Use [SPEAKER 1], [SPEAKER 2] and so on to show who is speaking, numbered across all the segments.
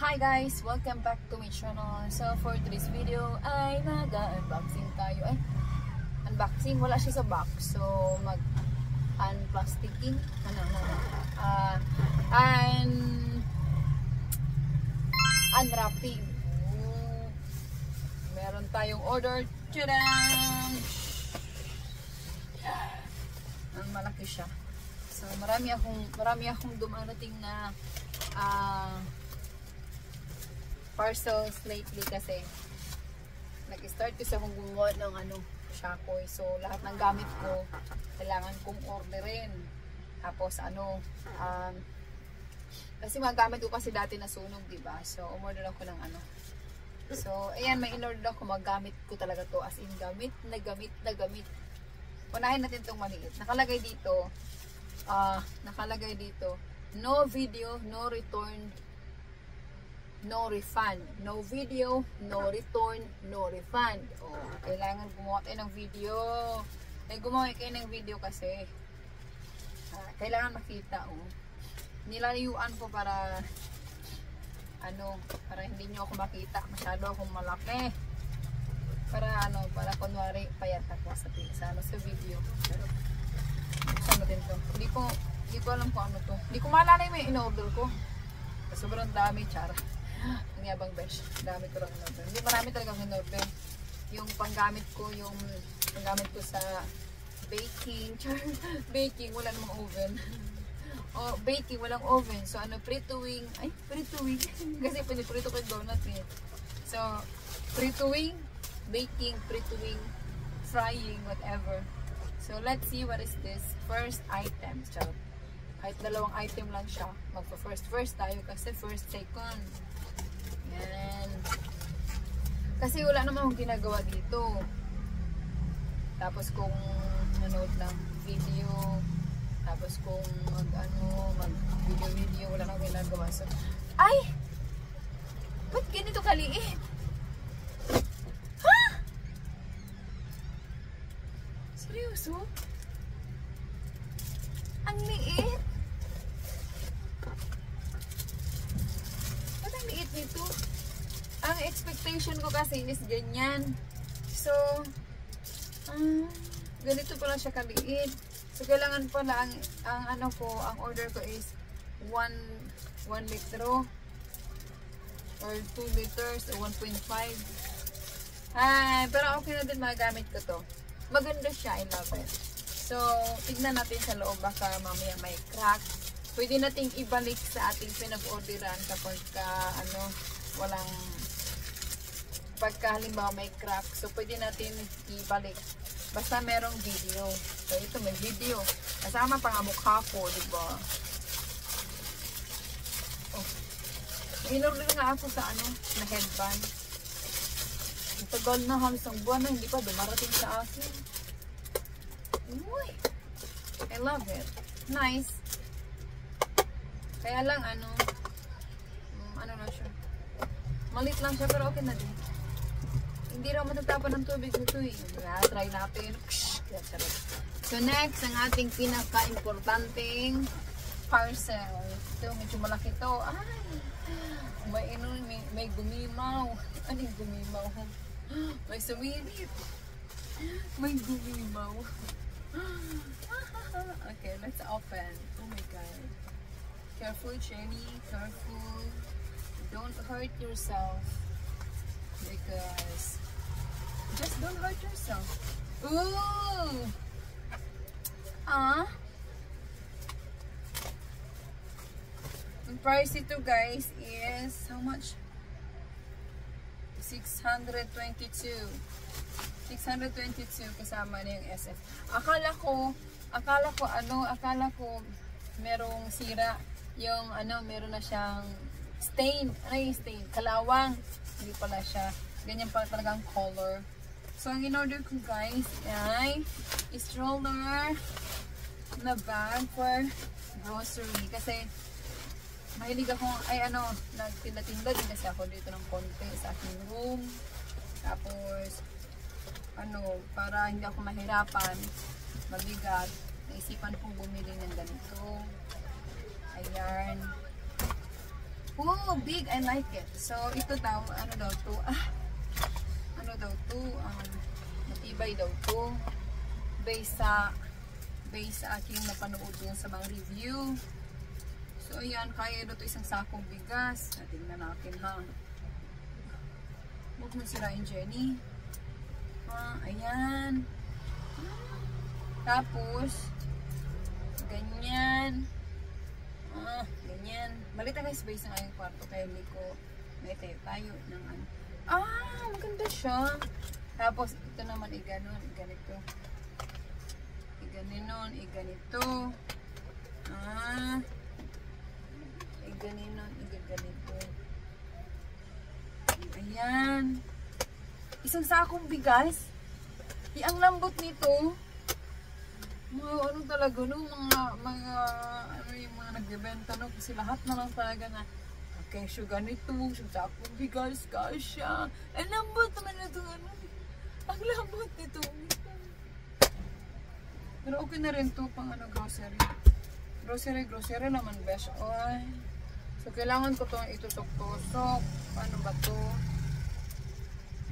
[SPEAKER 1] Hi guys! Welcome back to my channel. So for today's video ay mag-unboxing tayo. Unboxing, wala siya sa box. So mag-unplasticking. Unwrapping. Meron tayong order. Tadang! Ang malaki siya. So marami akong dumarating na parcels lately kasi nag-start ko sa kung gumawa ng shakoy. So lahat ng gamit ko kailangan kong orderin. Tapos kasi mga gamit ko kasi dati nasunog, diba? So umorder ako ng So ayan, may in-order ako, magamit ko talaga to, as in gamit na gamit. Unahin natin tong maliit. Nakalagay dito no video, no return, no refund. No video, no return, no refund. Kailangan gumawa tayo ng video. Gumawa kayo ng video kasi kailangan makita. Nilayuan ko para para hindi nyo ako makita. Masyado akong malaki. Para kunwari payat ako sa video. Pero ano din to? Hindi ko alam kung ano to. Hindi ko maalala yung in-order ko. Sobrang dami, chara. Ang yabang besh. Dami ko lang in-order. Hindi, marami talagang in-order. Yung panggamit ko sa baking. Baking, wala namang oven. Baking, walang oven. So, prituwing. Kasi piniprito ko yung donut eh. So, prituwing, baking, prituwing, frying, whatever. So, let's see what is this first item. Charot. Kahit dalawang item lang siya. Magpa-first tayo kasi first, second. Yan. Kasi wala naman akong ginagawa dito. Tapos kung manood ng video, tapos kung mag-video, wala akong ginagawa. So, ay! Ba't ganito kaliit? Ha? Seryoso? Ang liit? Ba't ang liit nito? Ang expectation ko kasi is ganyan. So, ganito pala siya kaliit. So, kailangan pala ang order ko is 1 litro or 2 liters or 1.5. Pero okay na din, magamit ko to. Maganda siya, I love it. So, tignan natin sa loob, baka mamaya may crack. Pwede nating ibalik sa ating pinag-orderan kapag pagka halimbawa may crack. So, pwede natin ibalik. Basta merong video. So, ito may video. Kasama pa nga mukha ko, diba? In-order nga ako sa na headband. Tagal na, halos ang buwan na, hindi pa dumarating sa akin. Uy! I love it. Nice. Kaya lang, na siya. Malit lang siya, pero okay na din. Hindi raw matatapon ng tubig nito eh. Try natin. So next, ang ating pinaka-importanting parcel. Ito, medyo malaki ito. Ay! May gumimaw. Ano yung gumimaw? May sumirit. May gumimaw. Okay, let's open. Oh my god. Careful, Jenny. Careful. Don't hurt yourself. Because just don't hurt yourself. Ooh! The price ito guys is how much? 622 kasama na yung SF. Akala ko merong sira yung meron na siyang stain. Ano yung stain? Kalawang. Hindi pala siya. Ganyan pala talagang color. So ang in-order ko guys ay stroller na bag for grocery. Kasi mahilig ako, nagtinda-tinda din kasi ako dito ng konti sa aking room. Tapos, para hindi ako mahirapan, mabigat, naisipan kong bumili ng ganito. Ayan. Oh, big. I like it. So, ito daw, ano daw to? Ano daw to? Matibay daw to. Based sa aking napanood yun sa mga review. So, ayan. Kaya ito isang sakong bigas. Tingnan natin, ha? Huwag mo sirain, Jenny. Ayan. Tapos, ganyan. Ganyan. Malita guys, space ng aking kwarto. Kaya hindi ko may tayo ng ano. Maganda siya. Tapos, ito naman, iganon. Ganito. Iganinon. Iganito. Iganinon. Igaganito. Ayan. Isang sakong bigas. Ang lambot nito. Ano talaga no, yung mga nagbebenta no, kasi lahat na lang talaga na kesyo ganito, sakong bigas, kasya. Ang lambot naman na ito, ano. Ang lambot nito. Pero okay na rin to pang ano, grocery. Grocery naman best. Oy. So kailangan ko itong itutok-tusok. Paano ba to?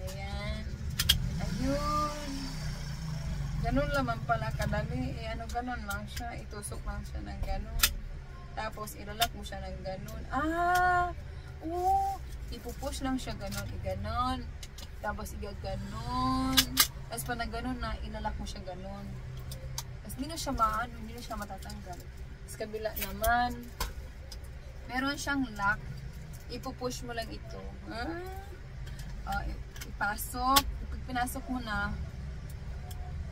[SPEAKER 1] Ayan. Ayun. Ganun naman pala kadali. Ganun lang siya. Itusok lang siya ng ganun. Tapos, ilalak mo siya ng ganun. Ipupush lang siya ganun. Iganon. Tapos, igaganon. Tapos, pa na ganun na, ilalak mo siya ganun. Tapos, hindi na siya matatanggal. Tapos, kabila naman, meron siyang lock. Ipupush mo lang ito. Ipasok. Pag pinasok mo na,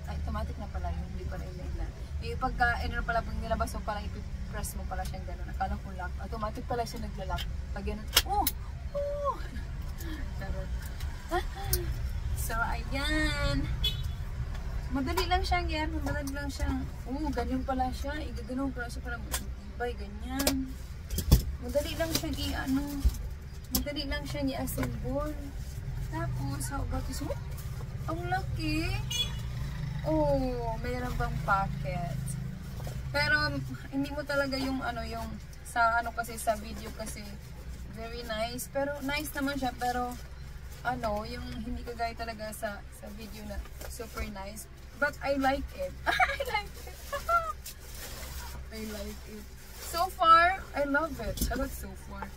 [SPEAKER 1] automatic na pala yun, hindi pala ilan. Pagka, pala, pag nilabas mo pala, ipipress mo pala siyang gano'n. Akala ko lock. Automatic pala siya naglalak. Pag gano'n, So, ayan. Madali lang siyang yan. Madali lang siyang, ganyan pala siya. Igaganon pala siya para matibay, ganyan. Madali lang siyang madali lang siyang i-assemble. Tapos, how about this one? Ang laki. Mayroon bang packet. Pero, hindi mo talaga yung sa kasi sa video kasi, very nice. Pero, nice naman siya. Pero, yung hindi kagaya talaga sa video na super nice. But, I like it. I like it. I like it. So far, I love it. I like so far.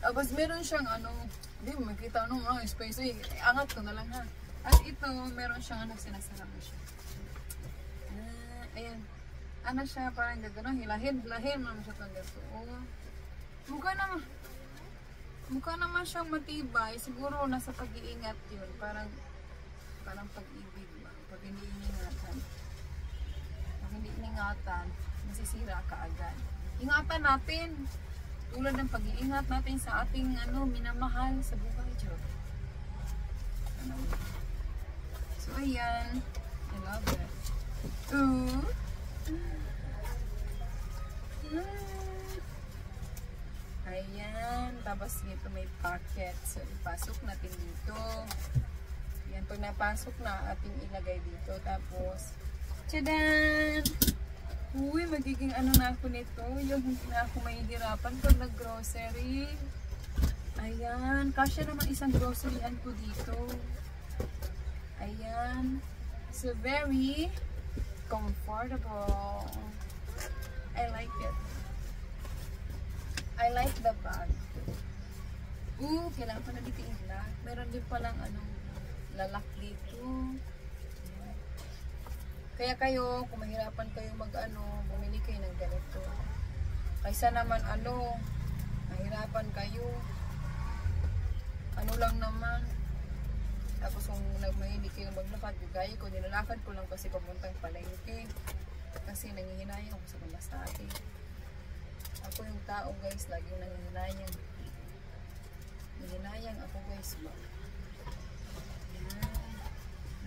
[SPEAKER 1] Tapos, meron siyang hindi mo makita space. Angat ko na lang ha. At ito, meron siyang sinasara mo siya. Ayan. Siya, parang gano'n. Hilahin naman siya itong ganito. Mukha naman siyang matibay. Siguro nasa pag-iingat yun. Parang pag-ibig ba? Pag hindi ingatan, masisira ka agad. Ingatan natin. Tulad ng pag-iingat natin sa ating minamahal sa buhay. So, ayan. I love it. Ayan. Tapos dito may packet. So, ipasok natin dito. Ayan. Pag napasok na, ating ilagay dito. Tapos, tadaan! Magiging na ako nito. Yung hindi na ako mahihirapan pag nag-grocery. Ayan. Kasya naman isang groceryan ko dito. Ayan. So, very comfortable. I like it. I like the bag. Kailangan pa na dito ilak. Meron din palang lalak dito. Kaya kayo, kung mahirapan kayo bumili kayo ng ganito. Kaysa naman mahirapan kayo. Lang naman. Tapos kung nagmahilig kayo maglakad, gaya ko, nilalakad ko lang kasi papuntang palengke. Kasi nangihinayang ako sa pamasahe. Ako yung tao guys, laging nangihinayang. Nangihinayang ako guys.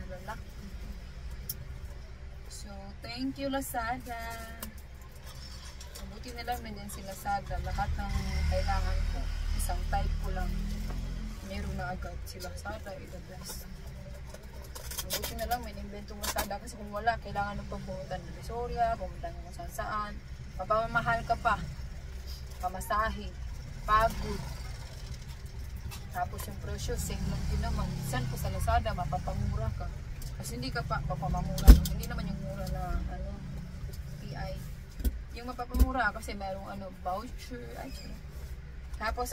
[SPEAKER 1] Nalalak. So, thank you Lazada. Mabuti na lang nandiyan si Lazada. Lahat ng kailangan ko, isang type ko lang. Meron na agad si Lazada. The best. Mabuti na lang may inventong Lazada. Kasi kung wala, kailangan nung pumunta ng Visoria, pumunta ng saan saan. Papamahal ka pa. Pamasahe. pagod. Tapos yung presyo, same lang din naman. Minsan po sa Lazada, mapapamura ka. Kasi hindi ka pa papamamura. Hindi naman yung mura na ano, PI. Yung mapapamura kasi merong ano, voucher. Tapos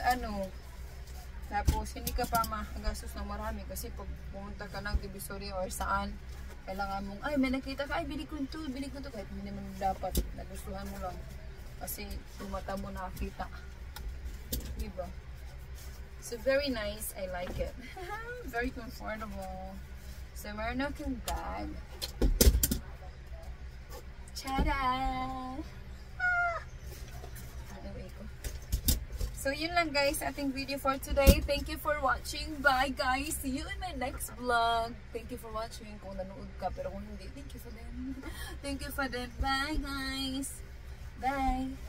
[SPEAKER 1] tapos hindi ka pa magastos ng marami kasi pag pumunta ka ng Divisoria or saan, kailangan mong, ay may nakita ka, ay bili ko ito, kahit hindi naman dapat, nagustuhan mo lang kasi yung mata mo nakakita, diba? So very nice, I like it. Very comfortable. So meron akong bag. Tada! So yun lang guys, ating video for today. Thank you for watching. Bye guys. See you in my next vlog. Thank you for watching. Kung nanood ka, pero kung hindi, thank you for them. Thank you for them. Bye guys. Bye.